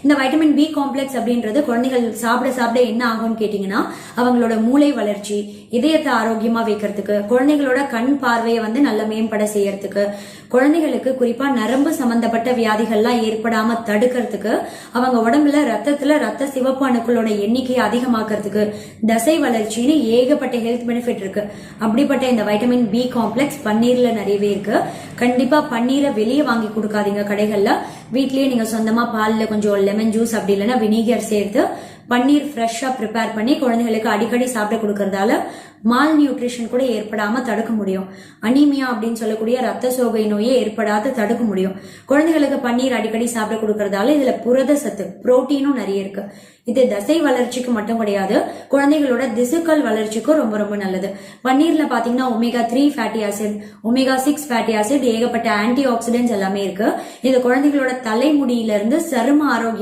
இந்த vitamin B complex அப்படின்றது குழந்தைகள் சாப்பிட சாப்பிட என்ன ஆகும்னு கேட்டீங்கன்னா அவங்களோட மூளை வளர்ச்சி, இதயத்தை ஆரோக்கியமா வைக்கிறதுக்கு, குழந்தைகளோட கண் பார்வையை நல்ல மேம்பட செய்யறதுக்கு, குழந்தைகளுக்கு குறிப்பா நரம்பு சம்பந்தப்பட்ட வியாதிகள்லாம் ஏற்படாம தடுக்கிறதுக்கு, அவங்க உடம்புல ரத்த சிவப்பு அணுக்களோட எண்ணிக்கையை அதிகமாக்குறதுக்கு, தசை வளர்ச்சின்னு ஏகப்பட்ட ஹெல்த் பெனிஃபிட் இருக்கு. அப்படிப்பட்ட இந்த வைட்டமின் பி காம்ப்ளெக்ஸ் பன்னீர்ல நிறையவே இருக்கு. கண்டிப்பா பன்னீரை வெளியே வாங்கி கொடுக்காதீங்க கடைகள்ல. வீட்லயே நீங்க சொந்தமா பால்ல கொஞ்சம் லெமன் ஜூஸ் அப்படி இல்லைன்னா வினிகர் சேர்த்து பன்னீர் ஃப்ரெஷ்ஷா ப்ரிப்பேர் பண்ணி குழந்தைகளுக்கு அடிக்கடி சாப்பிட கொடுக்கறதால மால் நியூட்ரிஷன் கூட ஏற்படாம தடுக்க முடியும். அனீமியா அப்படின்னு சொல்லக்கூடிய ரத்த சோகை நோயை ஏற்படாத தடுக்க முடியும். குழந்தைகளுக்கு பன்னீர் அடிக்கடி சாப்பிட கொடுக்கறதால இதுல புரத சத்து, புரோட்டீனும் நிறைய இருக்கு. இது தசை வளர்ச்சிக்கு மட்டும் கிடையாது, குழந்தைகளோட திசுக்கள் வளர்ச்சிக்கும் ரொம்ப ரொம்ப நல்லது. பன்னீர்ல பாத்தீங்கன்னா omega-3 fatty acid, omega-6 fatty acid, ஏகப்பட்ட ஆன்டி ஆக்சிடென்ட்ஸ் எல்லாமே இருக்கு. இது குழந்தைகளோட தலைமுடியில இருந்து சரும ஆரோக்கியம்